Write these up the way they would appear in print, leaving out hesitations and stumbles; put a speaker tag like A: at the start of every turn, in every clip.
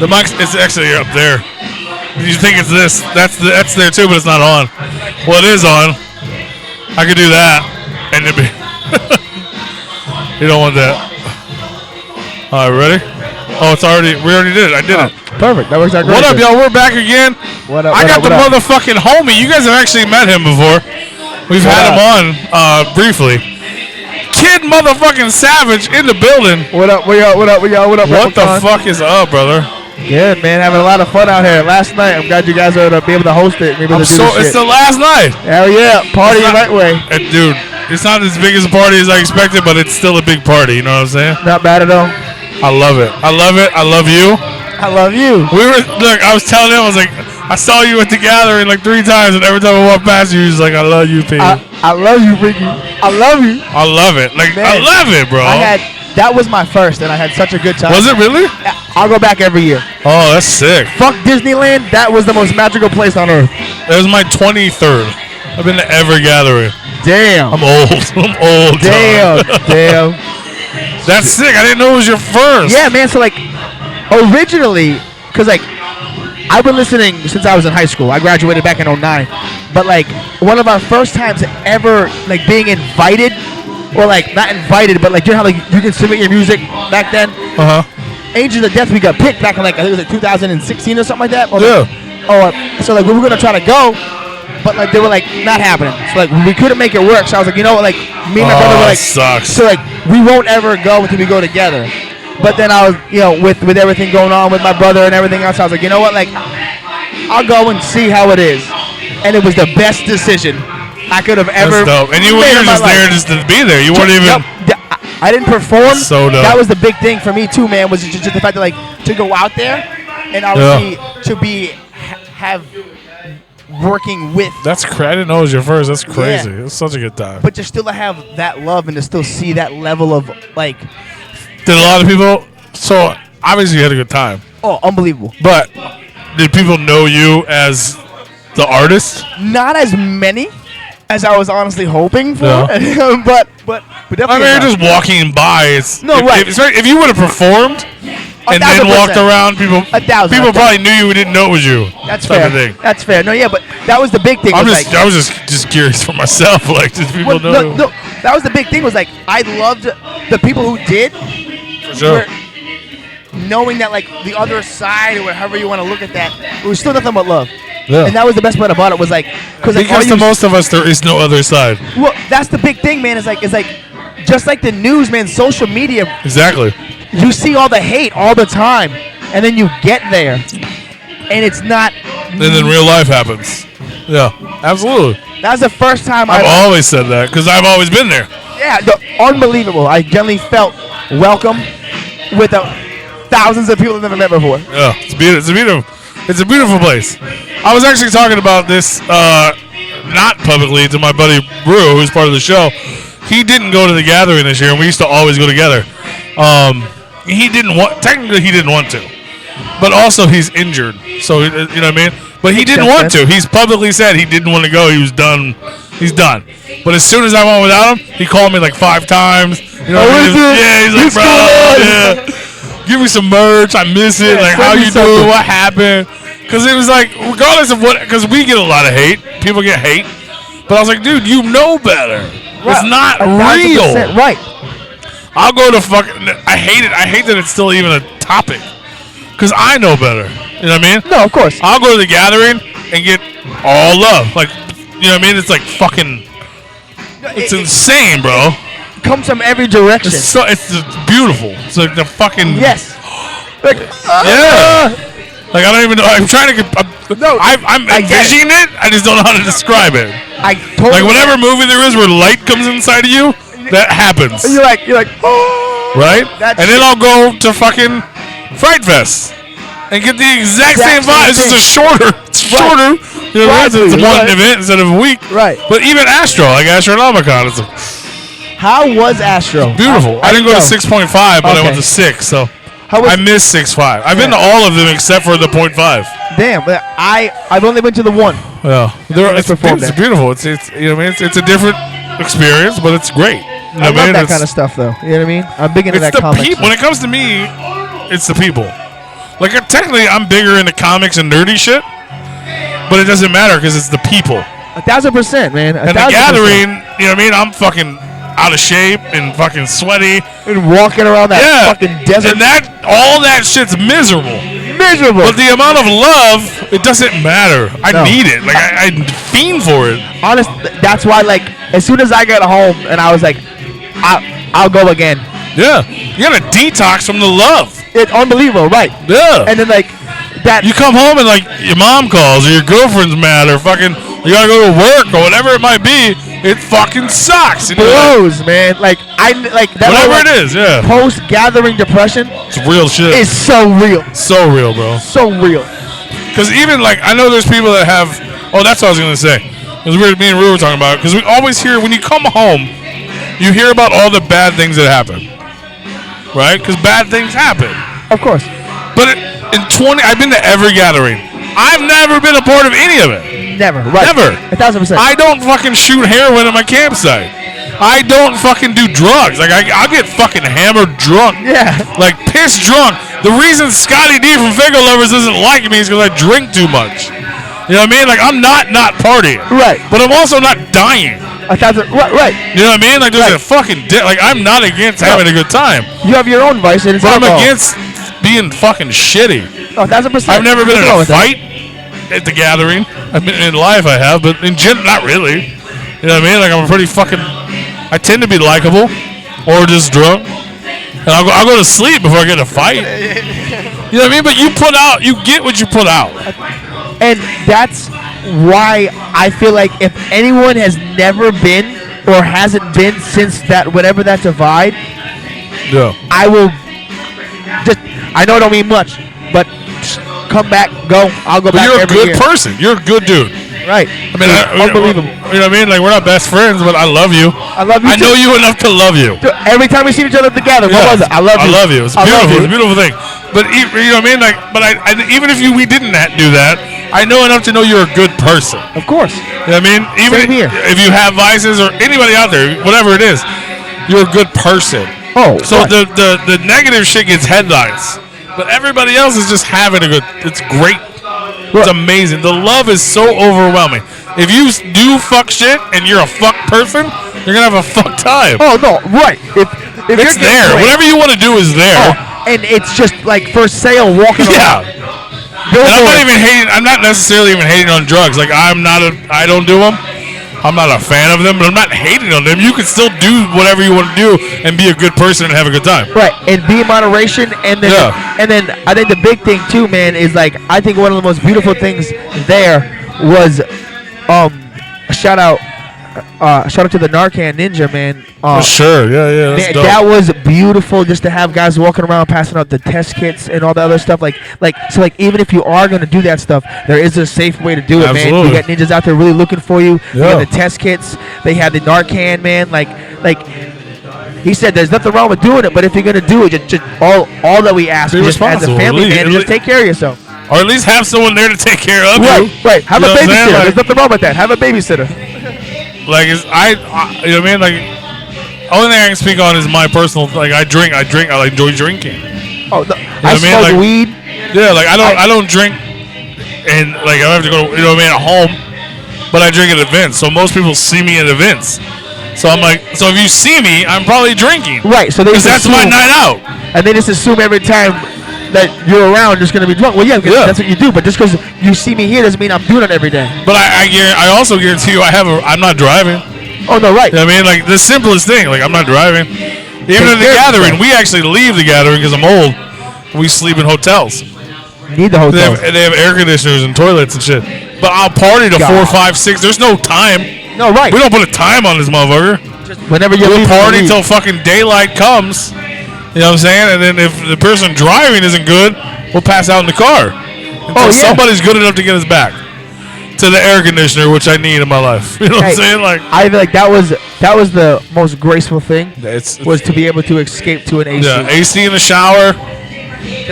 A: The mic is actually up there. You think it's this? That's there too, but it's not on. Well, it is on. I could do that, and it'd be. You don't want that. All right, ready? Oh, it's already. We already did it. I did it.
B: Perfect. That works out great.
A: What up, y'all? We're back again.
B: What up?
A: I got the motherfucking homie. You guys have actually met him before. We've had him on briefly. Kid motherfucking Savage in the building.
B: What up? What up? What up? What
A: the fuck is up, brother?
B: Good, man. Having a lot of fun out here. Last night, I'm glad you guys are able to be able to host it.
A: It's the last night.
B: Hell yeah. Party the right way.
A: Dude, it's not as big as a party as I expected, but it's still a big party. You know what I'm saying?
B: Not bad at all.
A: I love it. I love it. I love you.
B: I love you.
A: I was telling him, I was like, I saw you at the gathering like 3 times, and every time I walked past you, he was like, I love you, P.
B: I love you, Ricky. I love you.
A: I love it. Like, man, I love it, bro.
B: That was my first, and I had such a good time.
A: Was it really?
B: I'll go back every year.
A: Oh, that's sick.
B: Fuck Disneyland. That was the most magical place on earth.
A: It was my 23rd. I've been to every gathering.
B: Damn.
A: I'm old. I'm old.
B: Damn.
A: That's sick. I didn't know it was your first.
B: Yeah, man. So, like, originally, because, like, I've been listening since I was in high school. I graduated back in 09. But, like, one of our first times ever, like, being invited, or, like, not invited, but, like, you know how, like, you can submit your music back then?
A: Uh-huh.
B: Angels of Death, we got picked back in, like, I think it was, like, 2016 or something like that. So, like, we were going to try to go, but, like, they were, like, not happening. So, like, we couldn't make it work. So I was like, you know what, like, me and my brother were, like,
A: sucks.
B: So, like, we won't ever go until we go together. But then I was, you know, with everything going on with my brother and everything else, I was like, you know what, like, I'll go and see how it is. And it was the best decision I could have ever.
A: That's dope. And you were just there just to be there. You weren't even.
B: I didn't perform.
A: So dope.
B: That was the big thing for me too, man. Was just the fact that, like, to go out there and obviously have working with.
A: That's crazy. I didn't know it was your first. That's crazy. Yeah. It was such a good time.
B: But to still have that love and to still see that level of, like.
A: Did a lot of people? So obviously you had a good time.
B: Oh, unbelievable.
A: But did people know you as the artist?
B: Not as many as I was honestly hoping for.
A: Yeah.
B: but definitely.
A: I mean, you're just walking by. If you would have performed and then walked around, people probably knew you and didn't know it was you.
B: That's fair. That's fair. No, yeah, but that was the big thing.
A: I was just curious for myself. Like, did people know?
B: No, that was the big thing. Was like I loved the people who did.
A: For sure.
B: Knowing that, like, the other side, or however you want to look at that, it was still nothing but love.
A: Yeah.
B: And that was the best part about it. Was like
A: because to most of us there is no other side.
B: Well, that's the big thing, man. It's like just like the news, man. Social media.
A: Exactly.
B: You see all the hate all the time, and then you get there, and it's not.
A: And then real life happens. Yeah, absolutely.
B: That was the first time
A: I've always said that because I've always been there.
B: Yeah, unbelievable. I generally felt welcome with thousands of people I've never met before.
A: Yeah, it's beautiful. It's a beautiful place. I was actually talking about this not publicly to my buddy Brew, who's part of the show. He didn't go to the gathering this year, and we used to always go together. He didn't want to, but also he's injured, so you know what I mean. But he didn't want to. He's publicly said he didn't want to go. He was done. He's done. But as soon as I went without him, he called me like 5 times. You know, he's like, bro, give me some merch. I miss it. Like, how you doing? What happened? Because it was like, regardless of what, because we get a lot of hate. People get hate. But I was like, dude, you know better. Right. It's not real.
B: Right.
A: I'll go to fucking. I hate it. I hate that it's still even a topic. Because I know better. You know what I mean?
B: No, of course.
A: I'll go to the gathering and get all love. Like, you know what I mean? It's like fucking. It's insane, bro.
B: It comes from every direction.
A: It's beautiful. It's like the fucking.
B: Yes. Like,
A: yeah. Like, I don't even know. I'm trying to. I'm envisioning it. I just don't know how to describe it. Like, whatever movie there is where light comes inside of you, that happens.
B: And you're like, oh.
A: Right? And then I'll go to fucking Fright Fest and get the exact same vibe. It's just a shorter. You know, it's one event instead of a week.
B: Right.
A: But even Astro, like Astronomicon, it's
B: how was Astro?
A: Beautiful. I didn't go to 6.5, but I went to 6, so I missed 6.5. I've been to all of them except for the 0.5.
B: Damn, but I've only been to the 1.
A: Yeah. It's beautiful. It's you know what I mean? It's a different experience, but it's great. You know
B: I love that kind of stuff, though. You know what I mean? I'm big into that comment.
A: When it comes to me, it's the people. Like technically, I'm bigger into comics and nerdy shit, but it doesn't matter because it's the people.
B: 1,000%, man.
A: And the gathering, you know what I mean? I'm fucking out of shape and fucking sweaty
B: and walking around that fucking desert.
A: And all that shit's miserable.
B: Miserable.
A: But the amount of love, it doesn't matter. I need it. Like I fiend for it.
B: Honest, that's why. Like as soon as I got home, and I was like, I'll go again.
A: Yeah, you gotta detox from the love.
B: It's unbelievable, right?
A: Yeah.
B: And then like that,
A: you come home and like your mom calls or your girlfriend's mad or fucking you gotta go to work or whatever it might be. It fucking sucks.
B: Blows, man. Like that.
A: Whatever it is, yeah.
B: Post gathering depression.
A: It's real shit.
B: It's so real.
A: So real, bro.
B: So real.
A: Because even like I know there's people that have. Oh, that's what I was gonna say. Because me and Rue were talking about it. Because we always hear when you come home, you hear about all the bad things that happen. Right? Because bad things happen.
B: Of course.
A: But I've been to every gathering. I've never been a part of any of it.
B: Never. Right.
A: Never.
B: 1,000%.
A: I don't fucking shoot heroin at my campsite. I don't fucking do drugs. Like I get fucking hammered drunk.
B: Yeah.
A: Like pissed drunk. The reason Scotty D from Figure Lovers doesn't like me is because I drink too much. You know what I mean? Like I'm not partying.
B: Right.
A: But I'm also not dying.
B: 1,000. Right.
A: You know what I mean? Like there's a fucking like I'm not against having a good time.
B: You have your own vice, and it's
A: but I'm
B: alcohol.
A: against being fucking shitty.
B: 1,000%.
A: I've never been in a fight at the gathering. I mean, in life I have, but in general, not really. You know what I mean? Like I'm pretty fucking. I tend to be likable, or just drunk, and I'll go to sleep before I get in a fight. You know what I mean? But you get what you put out.
B: And that's why I feel like if anyone has never been or hasn't been since that whatever that divide, I will just. I know it don't mean much, but just come back, go. I'll go back.
A: You're a good
B: year.
A: person. You're a good dude.
B: Right.
A: I mean,
B: unbelievable.
A: You know what I mean? Like we're not best friends, but I love you.
B: I love you.
A: I know you enough to love you.
B: Dude, every time we see each other together, what was it? I love you.
A: I love you. It's beautiful. It's a beautiful thing. But you know what I mean? Like, but even if we didn't do that, I know enough to know you're a good person.
B: Of course.
A: You know what I mean? Even if you have vices or anybody out there, whatever it is, you're a good person.
B: Oh.
A: So the negative shit gets headlines, but everybody else is just having a good. It's great. It's amazing. The love is so overwhelming. If you do fuck shit and you're a fuck person, you're gonna have a fuck time.
B: Oh no, right. If
A: it's there, whatever you want to do is there.
B: Oh, and it's just like for sale walking around.
A: And I'm not even hating. I'm not necessarily even hating on drugs. Like I don't do them. I'm not a fan of them, but I'm not hating on them. You can still do whatever you want to do and be a good person and have a good time.
B: Right, and be in moderation, and then I think the big thing too, man, is like I think one of the most beautiful things there was, shout out to the Narcan Ninja, man.
A: For sure, yeah,
B: man, that was beautiful just to have guys walking around passing out the test kits and all the other stuff. Like even if you are going to do that stuff, there is a safe way to do it, man. You got ninjas out there really looking for you. You got the test kits. They have the Narcan, man. Like he said, there's nothing wrong with doing it, but if you're going to do it, just all that we ask just as a family, man, just take care of yourself.
A: Or at least have someone there to take care of you.
B: Right. Have a babysitter. There's nothing wrong with that. Have a babysitter.
A: Like you know what I mean? Like only thing I can speak on is my personal. Like I drink. I enjoy drinking.
B: Oh, no, I smoke weed.
A: Yeah, like I don't drink, and like I have to go. You know what I mean? At home, but I drink at events. So most people see me at events. So I'm like, so if you see me, I'm probably drinking.
B: Right. So
A: that's my night out.
B: And they just assume every time that you're around, you're just gonna be drunk. Well, yeah, that's what you do. But just because you see me here doesn't mean I'm doing it every day.
A: But I also guarantee you, I'm not driving.
B: Oh no, right.
A: You know what I mean? Like the simplest thing, like I'm not driving. Even at the gathering, we actually leave the gathering because I'm old. We sleep in hotels.
B: Need the hotels.
A: They have air conditioners and toilets and shit. But I'll party to 4, 5, 6. There's no time.
B: No, right.
A: We don't put a time on this motherfucker.
B: Just whenever you
A: we'll party till fucking daylight comes. You know what I'm saying? And then if the person driving isn't good, we'll pass out in the car until somebody's good enough to get us back to the air conditioner, which I need in my life. You know what I'm saying? Like
B: I feel like that was the most graceful thing. Was to be able to escape to an AC.
A: Yeah, AC in the shower.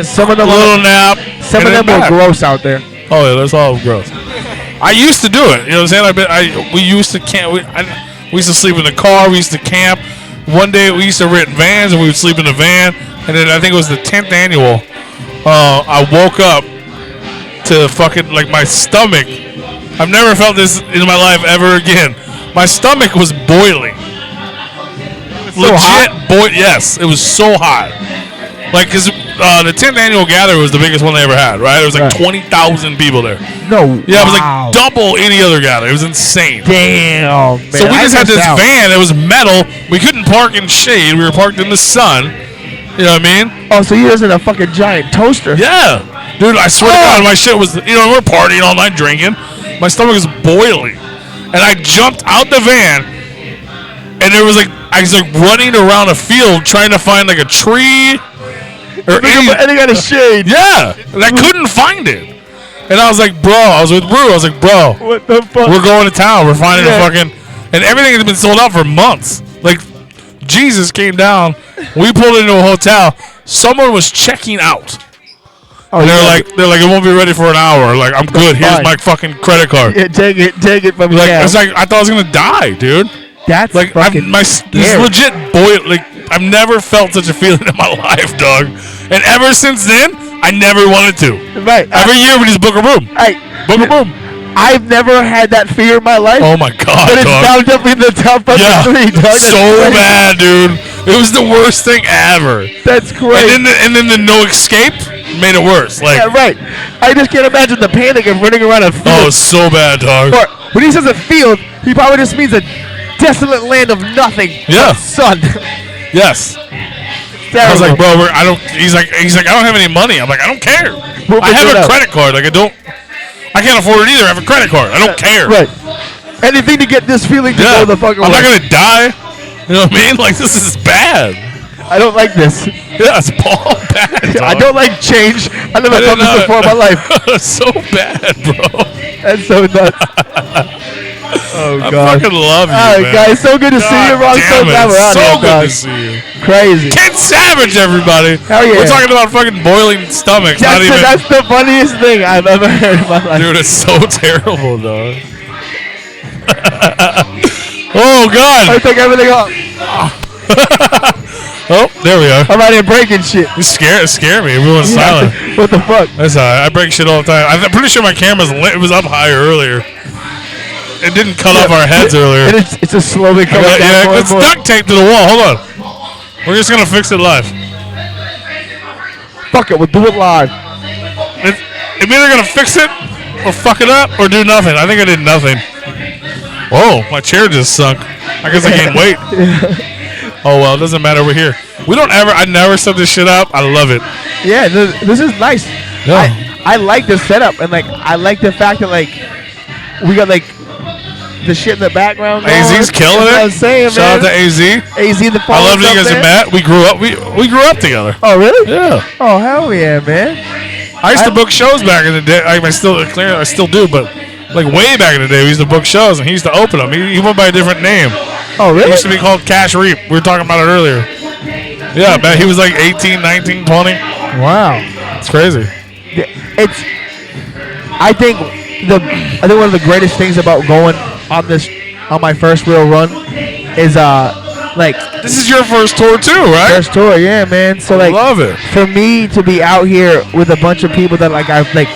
B: Some of them
A: nap.
B: Some of them were gross out there.
A: Oh yeah, that's all gross. I used to do it. You know what I'm saying? We used to camp. We used to sleep in the car. We used to camp. One day we used to rent vans and we would sleep in the van. And then I think it was the 10th annual. I woke up to fucking like my stomach. I've never felt this in my life ever again. My stomach was boiling. Legit yes, it was so hot. Like, cause the 10th annual gathering was the biggest one they ever had, right? It was like 20,000 people there.
B: No,
A: yeah, it was like double any other gathering. It was insane.
B: Damn, man.
A: So we just had this van. It was metal. We couldn't park in shade. We were parked in the sun. You know what I mean?
B: Oh, so yours is a fucking giant toaster.
A: Yeah, dude. I swear to God, my shit was. You know, we're partying all night, drinking. My stomach was boiling, and I jumped out the van, and there was like I was like running around a field trying to find like a tree or
B: any kind of shade.
A: Yeah, and I couldn't find it. And I was like, bro, I was with Brew. I was like, bro,
B: what the fuck?
A: We're going to town. We're finding a fucking, and everything has been sold out for months. Like, Jesus came down. We pulled into a hotel. Someone was checking out. Oh, and they're like, it won't be ready for an hour. Like, I'm good. Here's my fucking credit card.
B: Yeah, take it from me.
A: Like, it's like I thought I was gonna die, dude.
B: That's
A: like this legit boy. Like, I've never felt such a feeling in my life, dog. And ever since then, I never wanted to.
B: Right.
A: Every year we just book a room. Book a room.
B: I've never had that fear in my life.
A: Oh my God,
B: but it's
A: dog.
B: bound up in the top of the three, dog.
A: So bad, dude. It was the worst thing ever.
B: That's crazy.
A: And then the no escape made it worse. Like,
B: yeah, right. I just can't imagine the panic of running around a field.
A: Oh, it's so bad, dog.
B: Or when he says a field, he probably just means a desolate land of nothing.
A: Yeah.
B: Sun.
A: Yes. I was like, bro, he's like, I don't have any money. I'm like, I don't care. I have a credit card. Like, I can't afford it either. I have a credit card. I don't care.
B: Right. Anything to get this feeling to go the fuck away.
A: I'm not gonna die. You know what I mean? Like, this is bad.
B: I don't like this.
A: Yeah, it's all bad. Dog.
B: I don't like change. I never felt this before in my life.
A: So bad, bro.
B: That's so nuts. Oh, God.
A: I fucking love you,
B: all right,
A: man.
B: guys, so good to see you. Ron, so glad we're out
A: so
B: here,
A: good
B: dog.
A: to see you.
B: Crazy.
A: Kid Savage, everybody.
B: Hell yeah.
A: We're talking about fucking boiling stomachs.
B: That's the funniest thing I've ever heard in my life.
A: Dude, it's so terrible, dog. Oh, God.
B: I take everything off.
A: Oh, there we are.
B: I'm out here breaking shit.
A: You scare me. Everyone's silent.
B: What the fuck?
A: That's all right. I break shit all the time. I'm pretty sure my camera's lit. It was up higher earlier. It didn't cut off our heads earlier.
B: It's just slowly coming down.
A: Yeah, it's duct taped to the wall. Hold on. We're just going to fix it live.
B: Fuck it. We'll do it live.
A: I'm either going to fix it or fuck it up or do nothing. I think I did nothing. Whoa, my chair just sunk. I guess I gained weight. Oh, well, it doesn't matter. We're here. I never set this shit up. I love it.
B: Yeah, this is nice.
A: Yeah.
B: I like the setup, and, like, I like the fact that, like, we got, like, the shit in the background.
A: AZ's killing it.
B: I was saying,
A: Shout out to AZ.
B: AZ, the
A: I love that you guys have met. We grew up. We grew up together.
B: Oh, really?
A: Yeah.
B: Oh, hell yeah, man.
A: I used to book shows back in the day. I still do, but like way back in the day, we used to book shows, and he used to open them. He went by a different name.
B: Oh, really?
A: He used to be called Cash Reap. We were talking about it earlier. Yeah, man. He was like 18, 19, 20.
B: Wow.
A: It's crazy.
B: I think one of the greatest things about going on my first real run is like,
A: this is your first tour too, right?
B: First tour, yeah, man. So like,
A: love it.
B: For me to be out here with a bunch of people that like I've like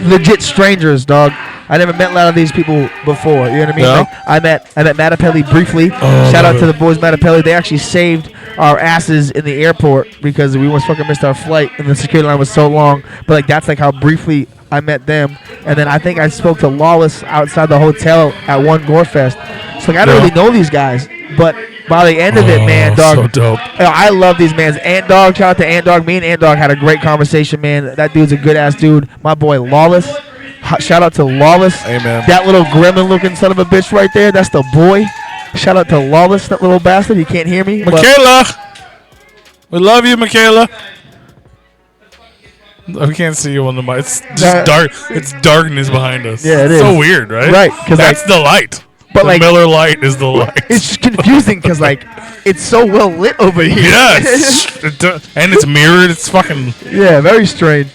B: legit strangers, dog. I never met a lot of these people before. You know what I mean?
A: Yeah.
B: Like, I met Mattapelli briefly. Shout out to the boys Mattapelli. They actually saved our asses in the airport because we almost fucking missed our flight and the security line was so long. But like that's like how briefly I met them. And then I think I spoke to Lawless outside the hotel at one Gorefest. So like I don't really know these guys, but by the end of it, man, dog.
A: So dope.
B: I love these mans. Ant Dog, shout out to Ant Dog. Me and Ant Dog had a great conversation, man. That dude's a good ass dude. My boy Lawless. Shout out to Lawless.
A: Amen.
B: That little gremlin looking son of a bitch right there. That's the boy. Shout out to Lawless, that little bastard. You can't hear me.
A: Michaela. We love you, Michaela. We can't see you on the mic. It's just dark. It's darkness behind us.
B: Yeah, it is.
A: So weird, right?
B: Right.
A: That's the light.
B: But
A: the
B: like,
A: Miller light is the light.
B: It's just confusing because like it's so well lit over here.
A: Yeah, and it's mirrored. It's fucking.
B: Yeah, very strange.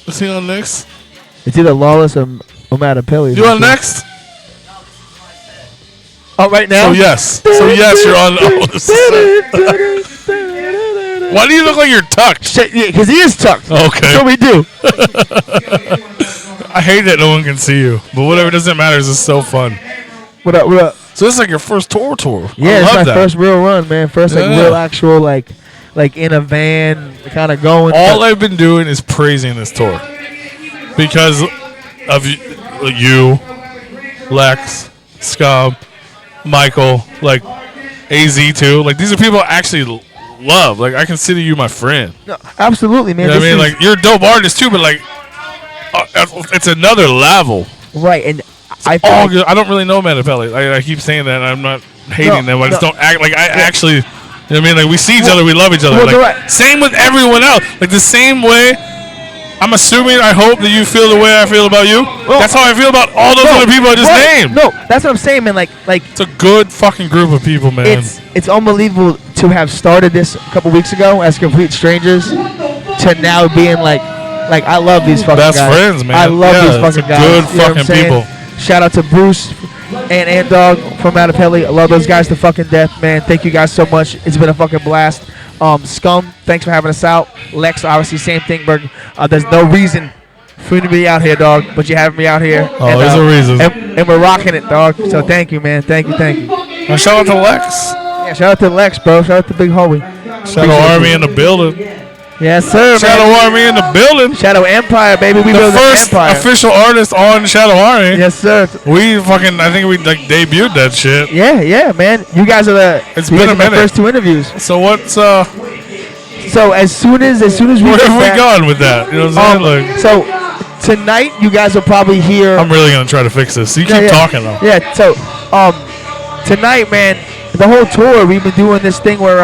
A: Is he on next?
B: It's either Lawless or Mattapelli.
A: You on next?
B: Oh, right now?
A: So yes, you're on. Why do you look like you're tucked?
B: Because he is tucked.
A: Okay.
B: So we do.
A: I hate that no one can see you, but whatever, it doesn't matter. It's just so fun.
B: What up? What up?
A: So this is like your first tour.
B: Yeah, it's my
A: that.
B: first real run, man. First like
A: Yeah.
B: real actual like in a van, kind of going.
A: All I've been doing is praising this tour because of you, Lex, Scum, Michael, like AZ too. Like these are people I actually love. Like I consider you my friend.
B: No, absolutely, man.
A: You know what I mean? Like you're a dope artist too, but like it's another level.
B: Right, and
A: I don't really know Metapelli. I keep saying that. And I'm not hating them. I just don't act like I actually. You know what I mean? Like we see each other, we love each other. Like same with everyone else. Like the same way. I'm assuming. I hope that you feel the way I feel about you. Well, that's how I feel about all those other people I just named.
B: No, that's what I'm saying, man. Like
A: it's a good fucking group of people, man.
B: It's unbelievable to have started this a couple weeks ago as complete strangers to now being like I love these fucking
A: best
B: guys.
A: friends, man.
B: I love these fucking guys.
A: Good fucking people.
B: Shout out to Bruce and Dog from Matapelli. I love those guys to fucking death, man. Thank you guys so much. It's been a fucking blast. Scum, thanks for having us out. Lex, obviously, same thing, Berg. There's no reason for you to be out here, dog, but you're having me out here.
A: Oh, there's a reason.
B: And we're rocking it, dog. So thank you, man. Thank you.
A: And shout out to Lex.
B: Yeah, shout out to Lex, bro. Shout out to Big Hoey.
A: Shadow Army in the building.
B: Yes, sir.
A: Shadow Army in the building.
B: Shadow Empire, baby. We
A: the first
B: Empire.
A: official artist on Shadow Army.
B: Yes, sir.
A: I think we like debuted that shit.
B: Yeah, man. You guys are
A: It's been a minute.
B: My first 2 interviews.
A: So what's
B: So as soon as we
A: where have
B: back,
A: we gone with that? You know what I'm saying? Like,
B: so tonight you guys will probably hear.
A: I'm really gonna try to fix this. You keep talking though.
B: Yeah. So tonight, man, the whole tour we've been doing this thing where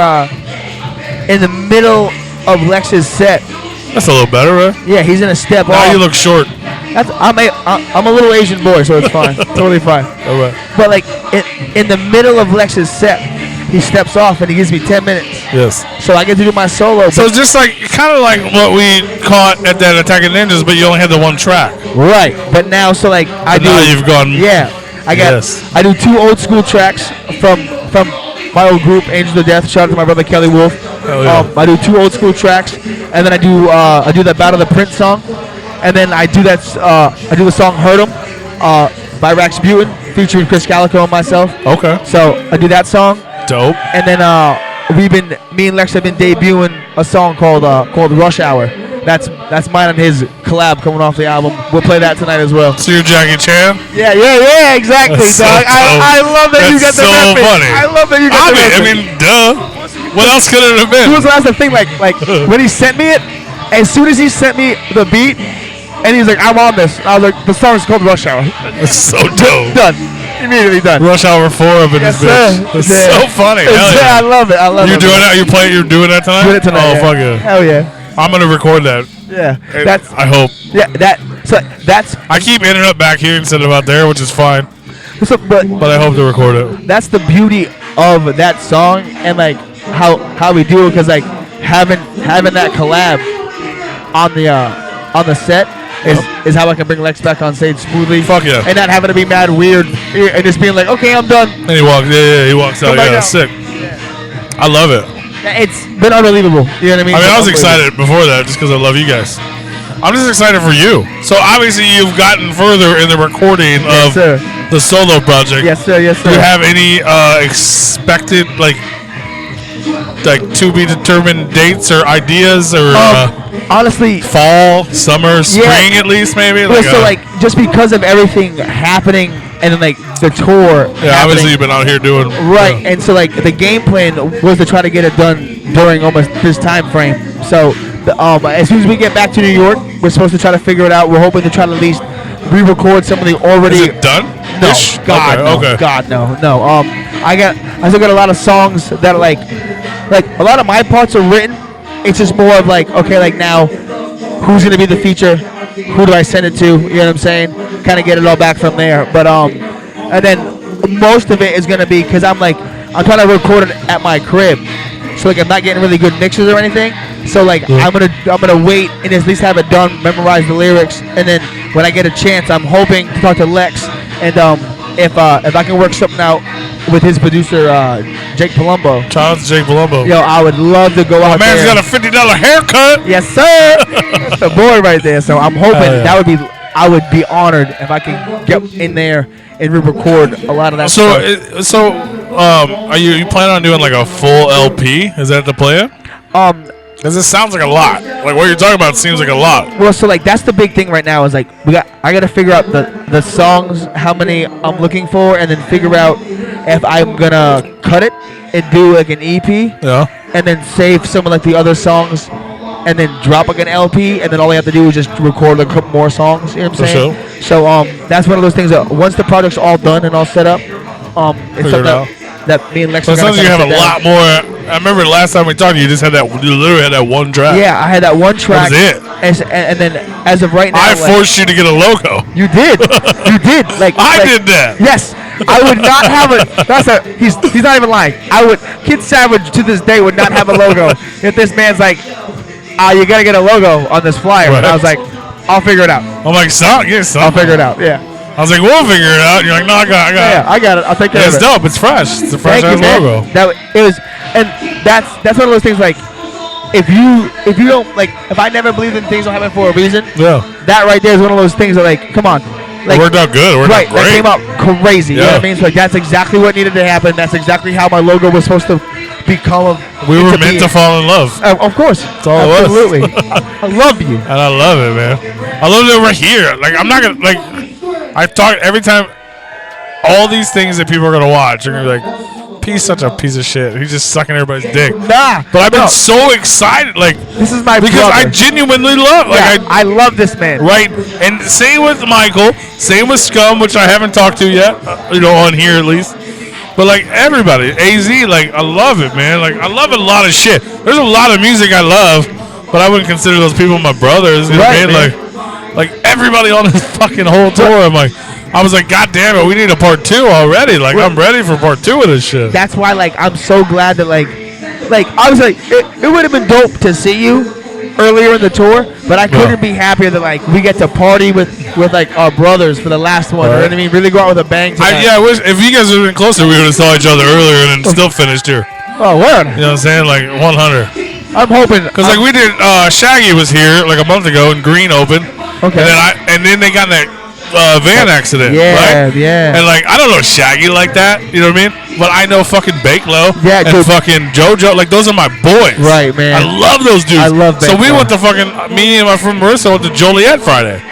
B: in the middle of Lex's set.
A: That's a little better, right?
B: Yeah, he's in a step
A: now
B: off.
A: You look short.
B: I'm a little Asian boy, so it's fine. Totally fine.
A: All right.
B: But like in the middle of Lex's set, he steps off and he gives me 10 minutes.
A: Yes.
B: So I get to do my solo.
A: So it's just like kind of like what we caught at that Attack of Ninjas, but you only had the one track.
B: Right. But now, so like
A: now you've gone.
B: Yeah. I do 2 old school tracks from my old group, Angels of Death. Shout out to my brother Kelly Wolf.
A: Yeah.
B: I do 2 old school tracks, and then I do that Battle of the Prince song, and then I do the song "Hurt 'Em" by Rax Butin featuring Chris Calico and myself.
A: Okay.
B: So I do that song.
A: Dope.
B: And then me and Lex have been debuting a song called Rush Hour. That's mine and his collab coming off the album. We'll play that tonight as well.
A: So you're Jackie Chan?
B: Yeah, exactly,
A: That's
B: dog.
A: So
B: I love that you got the reference.
A: Funny.
B: I love that you got the reference.
A: I mean, duh. What else could it have been?
B: It was the thing, like when he sent me it, as soon as he sent me the beat, and he's like, I'm on this. I was like, the song is called Rush Hour.
A: That's so dope.
B: Done. Immediately done.
A: Rush Hour 4 up in this bitch. That's so funny. Hell yeah.
B: I love it.
A: You're doing that? You're doing that tonight?
B: Doing it tonight.
A: Oh, fuck yeah.
B: Hell yeah.
A: I'm going to record that.
B: Yeah.
A: I hope.
B: Yeah, that's.
A: I keep ending up back here instead of out there, which is fine.
B: But
A: I hope to record it.
B: That's the beauty of that song and like how we do it, because like having that collab on the set is how I can bring Lex back on stage smoothly.
A: Fuck yeah.
B: And not having to be mad weird and just being like, okay, I'm done.
A: And he walks out. Yeah, that's sick. I love it.
B: It's been unbelievable. You know what I mean?
A: I was excited before that just because I love you guys. I'm just excited for you. So obviously you've gotten further in the recording of the solo project.
B: Yes, sir. Yes, sir.
A: Do you have any expected like to be determined dates or ideas or
B: honestly
A: fall, summer, spring at least maybe?
B: Like, just because of everything happening and then like the tour.
A: Yeah, obviously you've been out here doing
B: right, and so like the game plan was to try to get it done during almost this time frame. So as soon as we get back to New York, we're supposed to try to figure it out. We're hoping to try to at least re-record some of the already.
A: Is it done?
B: No,
A: God,
B: no,
A: okay.
B: God, no. I still got a lot of songs that are like a lot of my parts are written. It's just more of like, okay, like now, who's gonna be the feature? Who do I send it to? You know what I'm saying? Kind of get it all back from there. But and then most of it is gonna be because I'm trying to record it at my crib, so like I'm not getting really good mixes or anything. So like I'm gonna wait and at least have it done, memorize the lyrics, and then when I get a chance, I'm hoping to talk to Lex and if I can work something out with his producer Jake Palumbo.
A: Shout out to Jake Palumbo.
B: Yo, I would love to go out
A: Man's
B: there.
A: got a $50 haircut.
B: Yes, sir. That's the boy right there. So I'm hoping that would be. I would be honored if I can get in there and record a lot of that stuff.
A: Are you planning on doing like a full LP? Is that the plan? Because it sounds like a lot. Like what you're talking about seems like a lot.
B: Well, so like that's the big thing right now is like I got to figure out the songs, how many I'm looking for, and then figure out if I'm gonna cut it and do like an EP.
A: Yeah.
B: And then save some of like the other songs, and then drop like an LP, and then all we have to do is just record a couple more songs. You know what I'm saying?
A: Sure.
B: So that's one of those things that once the project's all done and all set up, it's something that me and Lex.
A: So it sounds like you have a lot more. I remember last time we talked, you literally had that one track.
B: Yeah, I had that one track.
A: That was it.
B: And then as of right now,
A: I forced you to get a logo.
B: You did. You did.
A: I did that.
B: Yes. I would not have a. He's not even lying. Kid Savage to this day would not have a logo if this man's like, you gotta get a logo on this flyer.
A: Right.
B: And I was like, I'll figure it out.
A: I'm like, son, get some.
B: I'll figure it out. Yeah.
A: I was like, we'll figure it out. You're like, no, I got it.
B: Yeah, I got it. I'll take care of it.
A: It's dope. It's fresh. It's a fresh ass logo.
B: That's one of those things like, if you don't like, if I never believed in things will happen for a reason.
A: Yeah.
B: That right there is one of those things that like, come on. Like,
A: it worked out good. It worked out great.
B: That came out crazy.
A: Yeah.
B: You know what I mean? So like, that's exactly what needed to happen. That's exactly how my logo was supposed to become.
A: We were meant to fall in love.
B: Of course.
A: That's all
B: Absolutely.
A: it was.
B: I love you.
A: And I love it, man. I love that we're here. Like, I'm not going to, like, I talk every time, all these things that people are going to watch, are going to be like, he's such a piece of shit. He's just sucking everybody's dick.
B: Nah.
A: But I've been so excited. Like,
B: this is my
A: because
B: brother.
A: I genuinely love, like,
B: I love this man.
A: Right. And same with Michael, same with Scum, which I haven't talked to yet, on here at least. But like everybody, AZ, like I love it, man. Like I love a lot of shit. There's a lot of music I love, but I wouldn't consider those people my brothers. You know what I mean? Like everybody on this fucking whole tour. I was like, God damn it, we need a part 2 already. Like I'm ready for part 2 of this shit.
B: That's why, like, I'm so glad that like I was like, it would have been dope to see you earlier in the tour, but I couldn't be happier that like we get to party with like our brothers for the last one. Right. You know what I mean? Really go out with a bang tonight.
A: I wish if you guys would have been closer, we would have saw each other earlier and still finished here.
B: Oh, word.
A: You know what I'm saying? Like 100.
B: I'm hoping
A: because like we did. Shaggy was here like a month ago and Green opened.
B: Okay.
A: And then they got in that van accident.
B: Yeah,
A: right?
B: Yeah.
A: And like I don't know Shaggy like that. You know what I mean? But I know fucking Bakelo and fucking JoJo. Like those are my boys.
B: Right, man.
A: I love those dudes.
B: I love Bakelo.
A: So we went to me and my friend Marissa went to Joliet Friday.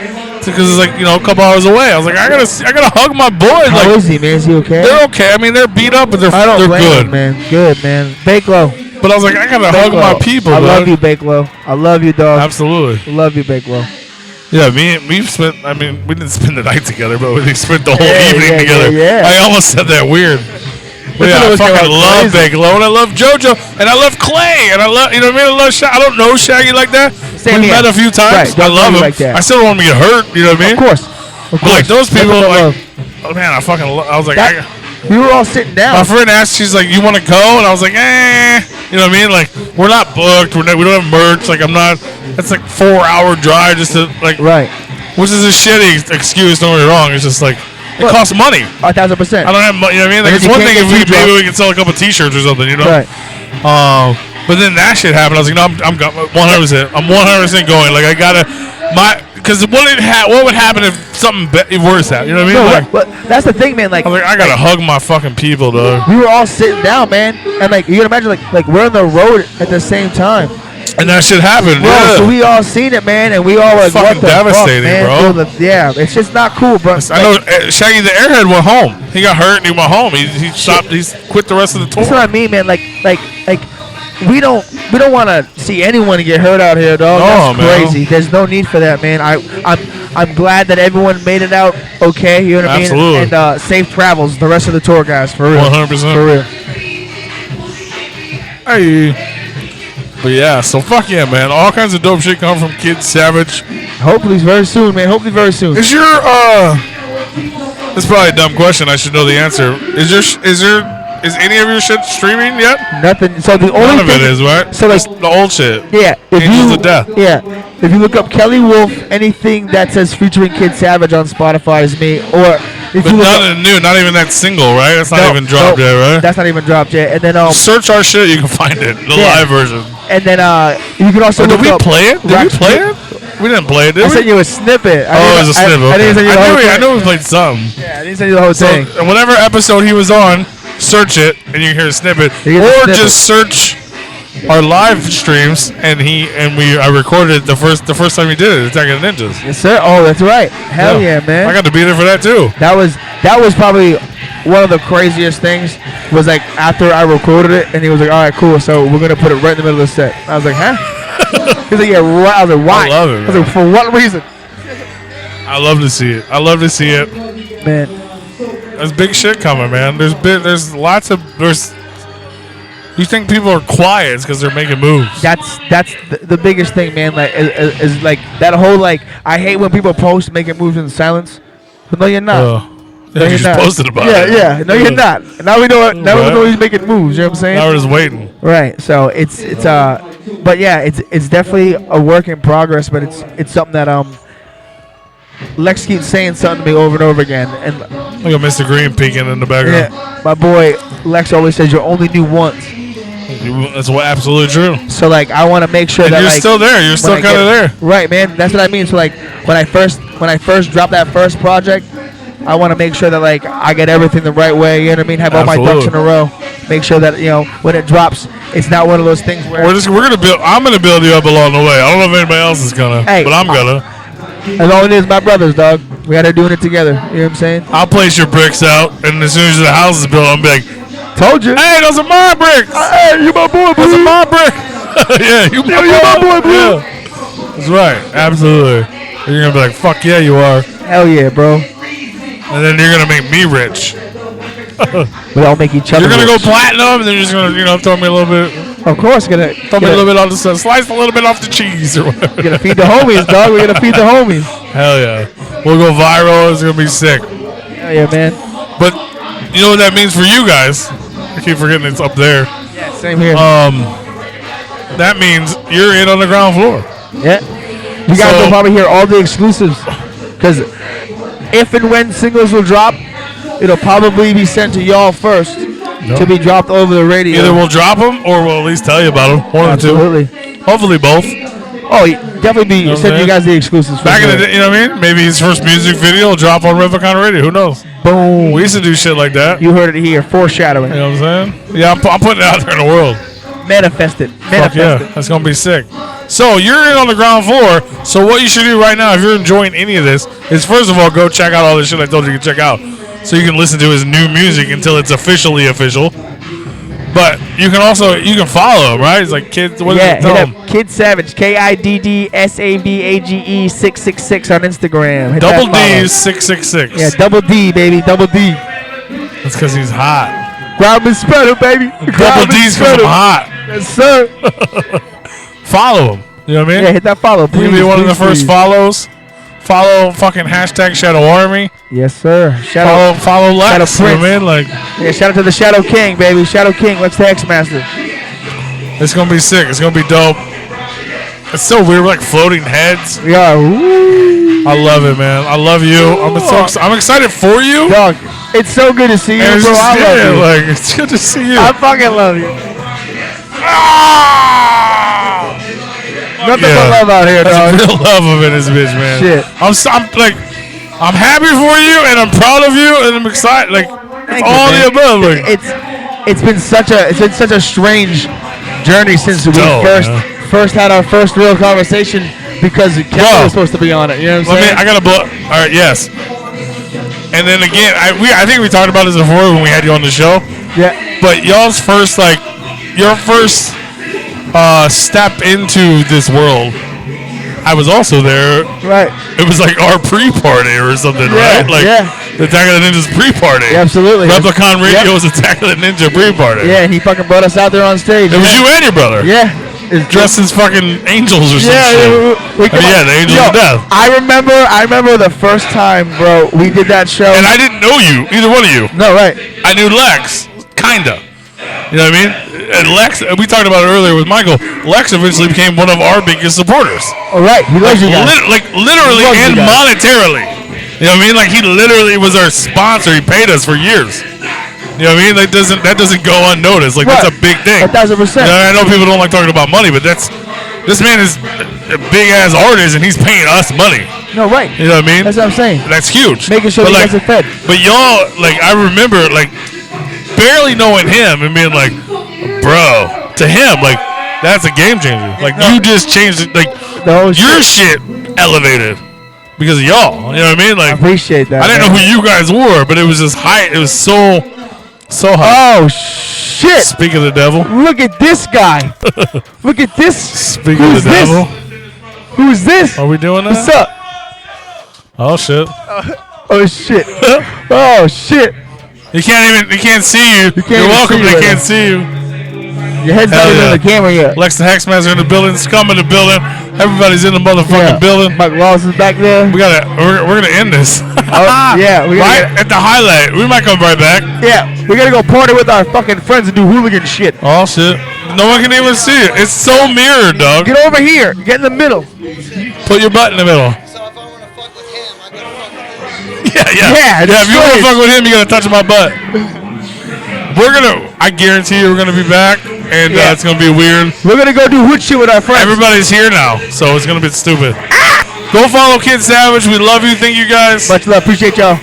A: Because it's like, a couple hours away. I was like, I gotta hug my boys.
B: How
A: like,
B: is he, man? Is he okay?
A: They're okay. I mean, they're beat up, but they're good.
B: Him, man. Good, man. Bakelo.
A: But I was like, I gotta hug my people.
B: I love you, Bakelo. I love you, dog.
A: Absolutely.
B: I love you, Bakelo.
A: Yeah, we spent. I mean, we didn't spend the night together, but we spent the whole evening together.
B: Yeah.
A: I almost said that weird. But yeah, I fucking love Bakelo, and I love JoJo, and I love Clay, and I love, I love Shaggy. I don't know Shaggy like that. We met a few times.
B: Right,
A: I love him.
B: like that.
A: I still don't want him to get hurt. You know what I mean?
B: Of course.
A: But like those people, like, oh man, I was like,
B: we were all sitting down.
A: My friend asked, she's like, you want to go? And I was like, you know what I mean? Like, we're not booked. We don't have merch. Like, I'm not. It's like 4-hour drive just to like.
B: Right.
A: Which is a shitty excuse. Don't get me wrong. It's just like. It costs money.
B: 1,000%.
A: I don't have money. You know what I mean? Like, it's one thing if maybe we can sell a couple T-shirts or something, you know?
B: Right.
A: But then that shit happened. I was like, no, I'm 100%. I'm 100% going. Like, I gotta because what would happen if something worse happened? You know what I mean?
B: No,
A: like,
B: but that's the thing, man. Like,
A: I gotta hug my fucking people, dog.
B: We were all sitting down, man, and like you can imagine, like we're on the road at the same time.
A: And that shit happened,
B: bro. So we all seen it, man, and we all like,
A: fucking
B: what the
A: devastating,
B: fuck, man?
A: bro.
B: Yeah, it's just not cool, bro.
A: I know Shaggy the Airhead went home. He got hurt and he went home. He stopped. He's quit the rest of the tour.
B: That's what I mean, man. Like we don't want to see anyone get hurt out here, dog. That's crazy. There's no need for that, man. I'm glad that everyone made it out okay. You know what I mean?
A: Absolutely.
B: And safe travels, the rest of the tour guys, for real.
A: 100%.
B: For real.
A: Hey. But yeah, so fuck yeah, man. All kinds of dope shit come from Kid Savage.
B: Hopefully very soon, man. Hopefully very soon.
A: Is your this is probably a dumb question. I should know the answer. Is any of your shit streaming yet?
B: Nothing. So the only
A: None of it is, right?
B: So like
A: the old shit.
B: Yeah.
A: Angels of Death.
B: Yeah. If you look up Kelly Wolf, anything that says featuring Kid Savage on Spotify is me, or If
A: But
B: you look up-
A: nothing new, not even that single, right? That's not
B: No,
A: even dropped
B: no,
A: yet, right?
B: That's not even dropped yet. And then
A: Search our shit, you can find it, the
B: Yeah.
A: live version.
B: and then you can also
A: Or did
B: look
A: we
B: up
A: play it? Did we
B: Raps-
A: play it? We didn't play it, did
B: I
A: we?
B: sent you a snippet.
A: Oh, it was a snippet.
B: I didn't send you the whole
A: I
B: thing.
A: knew we played some.
B: Yeah, I didn't send you the whole
A: So,
B: thing.
A: whatever episode he was on, search it, and you can hear a snippet.
B: You get the
A: Or
B: snippet.
A: just search our live streams, and I recorded it the first time he did it, Attack of the Ninjas.
B: Yes, sir. Oh, that's right. Hell yeah, man.
A: I got to be there for that too.
B: That was probably one of the craziest things. Was like after I recorded it, and he was like, "All right, cool. So we're gonna put it right in the middle of the set." I was like, "Huh?" He's like, "Yeah, right." I was like, "Why?"
A: I love it,
B: I was like, "For what reason?"
A: I love to see it. I love to see it.
B: Man,
A: There's big shit coming, man. There's lots of You think people are quiet because they're making moves?
B: that's the biggest thing, man. Like, is like that whole like I hate when people post making moves in silence. But no, you're not.
A: Yeah,
B: No,
A: you
B: you're
A: just
B: not.
A: posted about
B: yeah,
A: it.
B: Yeah, no, you're not. Now we know. Now we
A: Right.
B: know he's making moves. You know what I'm saying?
A: Now we're just waiting.
B: Right. So it's but yeah, it's definitely a work in progress. But it's something that Lex keeps saying something to me over and over again, and
A: Look at Mr. Green peeking in the background.
B: yeah, my boy Lex always says you're only new once.
A: That's what absolutely true.
B: So like I want to make sure
A: And
B: that
A: you're
B: like,
A: still there. You're still
B: when I
A: kind of
B: get-
A: there.
B: Right, man. That's what I mean. So like when I first dropped that first project, I want to make sure that like I get everything the right way. You know what I mean? Have all my ducks in a row. Make sure that when it drops, it's not one of those things where
A: We're gonna build. I'm gonna build you up along the way. I don't know if anybody else is gonna,
B: Hey,
A: but I'm gonna.
B: as long as it's my brothers, dog. We gotta doing it together. You know what I'm saying?
A: I'll place your bricks out, and as soon as the house is built, I'll be like,
B: Told you.
A: "Hey, those are my bricks.
B: Hey, you my boy,
A: Those are
B: boo.
A: my bricks." Yeah, you
B: my boy, boo.
A: Yeah. That's right. Absolutely. And you're gonna be like, "Fuck yeah, you are,"
B: Hell yeah, bro.
A: and then you're gonna make me rich.
B: We all make each other.
A: You're gonna go
B: rich.
A: platinum, and then you're just gonna, throw me a little bit,
B: Of course,
A: throw me a little bit off the side, slice a little bit off the cheese or whatever.
B: Gonna feed the homies, dog. We're gonna feed the homies.
A: Hell yeah. We'll go viral. It's gonna be sick.
B: Hell yeah, man.
A: But you know what that means for you guys? I keep forgetting it's up there.
B: Yeah, same here.
A: That means you're in on the ground floor.
B: Yeah. You guys
A: So-
B: will probably hear all the exclusives. Because if and when singles will drop, it'll probably be sent to y'all first to be dropped over the radio.
A: Either we'll drop them or we'll at least tell you about them. One or two.
B: Absolutely.
A: Hopefully both.
B: Oh, definitely be
A: what I'm
B: send you
A: saying?
B: guys the exclusives. for
A: Back in the
B: sure.
A: day, you know what I mean? Maybe his first music video will drop on Replicon Radio. Who knows?
B: Boom.
A: We used to do shit like that.
B: You heard it here. Foreshadowing.
A: You know what I'm saying? Yeah, I'm putting it out there in the world.
B: Manifest it.
A: Fuck
B: Manifest
A: yeah,
B: it.
A: that's gonna be sick. So you're in on the ground floor. So what you should do right now, if you're enjoying any of this, is first of all go check out all the shit I told you to check out, so you can listen to his new music until it's officially official. But you can follow him, right? It's like kids. What
B: Yeah,
A: is it? Tell
B: hit
A: him.
B: up Kid Savage, KIDDSAVAGE 666 on Instagram. Hit
A: Double
B: that follow.
A: D's 666.
B: Yeah, double D, baby, double D.
A: That's because he's hot.
B: Grab and spread it, baby.
A: Double
B: Grab and
A: D's because
B: spread
A: I'm
B: it.
A: hot.
B: Yes, sir.
A: Follow him. You know what I mean?
B: Yeah, hit that follow,
A: You
B: please.
A: can be one of the
B: please,
A: first
B: please.
A: follows. Follow fucking hashtag Shadow Army.
B: Yes, sir. Shout out.
A: Follow Lex.
B: Shadow
A: You know what I mean? Like,
B: Yeah, shout out to the Shadow King, baby. Shadow King, Lex the X Master.
A: it's gonna be sick. It's gonna be dope. It's so weird, we're like floating heads.
B: We are. Woo.
A: I love it, man. I love you. I'm excited for you.
B: Dog, it's so good to see you,
A: And it's
B: bro.
A: just-
B: I love
A: yeah,
B: you.
A: like it's good to see you.
B: I fucking love you.
A: Ah!
B: Nothing
A: Yeah.
B: but love out here,
A: That's
B: dog.
A: real love of it, this bitch, man.
B: Shit.
A: I'm happy for you, and I'm proud of you, and I'm excited. Like
B: Thank
A: all
B: you,
A: the
B: man.
A: above. Like,
B: It's been such a strange journey since we
A: dope, man.
B: first had our first real conversation because Kelly
A: Bro.
B: was supposed to be on it. You know what I'm saying?
A: I gotta blow. All right, yes. And then again, I think we talked about this before when we had you on the show.
B: Yeah.
A: But y'all's first, like, your first step into this world, I was also there.
B: Right.
A: It was like our pre-party or something,
B: Yeah,
A: right? Like
B: yeah.
A: the Attack of the Ninjas pre-party.
B: Yeah, absolutely.
A: Replicon
B: Yep.
A: Radio's Attack of the Ninja pre-party.
B: Yeah, and he fucking brought us out there on stage.
A: It was you and your brother.
B: Yeah. It's
A: Dressed as fucking angels or some
B: Yeah,
A: shit.
B: we come
A: yeah,
B: on.
A: the Angels
B: Yo,
A: of Death.
B: I remember the first time, bro, we did that show.
A: And I didn't know you, either one of you.
B: No, right.
A: I knew Lex, kinda. You know what I mean? And Lex, we talked about it earlier with Michael. Lex eventually became one of our biggest supporters.
B: All right. He loves you guys.
A: Literally
B: Loves you
A: and
B: guys.
A: monetarily. You You know what I mean? Like he literally was our sponsor. He paid us for years. You know what I mean? That doesn't go unnoticed. Like that's a big thing.
B: 1,000%.
A: I know people don't like talking about money, but this man is a big ass artist and he's paying us money.
B: No, right.
A: You know what I mean?
B: That's what I'm saying.
A: That's huge.
B: Making sure you guys are fed.
A: But y'all, like, I remember, like, barely knowing him and being like, bro, to him, like, that's a game changer. Like, you just changed it. Like, your shit elevated because of y'all. You know what I mean? Like,
B: I appreciate that.
A: I didn't know who you guys were, but it was just high. It was so high.
B: Oh, shit.
A: Speak of the devil.
B: Look at this guy. Look at this.
A: Speak of the devil.
B: Who's this?
A: Are we doing that?
B: What's up?
A: Oh, shit.
B: Oh, shit. Oh, shit.
A: He can't see you. You're welcome, they can't see you.
B: Your head's not even on the camera yet.
A: Lex the Hexmaster in the building. Scum in the building. Everybody's in the motherfucking building.
B: Mike Wallace is back there.
A: We're gonna end this.
B: Yeah.
A: Right at the highlight. We might come right back.
B: Yeah. We're gonna go party with our fucking friends and do hooligan shit.
A: Oh shit. No one can even see it. It's so mirrored, dog.
B: Get over here. Get in the middle.
A: Put your butt in the middle.
C: So if I want to fuck with him, I gotta fuck with him.
A: Yeah. If you want to fuck with him, you gotta touch my butt. I guarantee you, we're gonna be back, and it's gonna be weird.
B: We're gonna go do hood shit with our friends.
A: Everybody's here now, so it's gonna be stupid. Go follow Kid Savage. We love you. Thank you guys.
B: Much love. Appreciate y'all.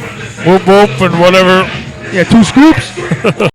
A: Whoop whoop and whatever.
B: Yeah, 2 scoops.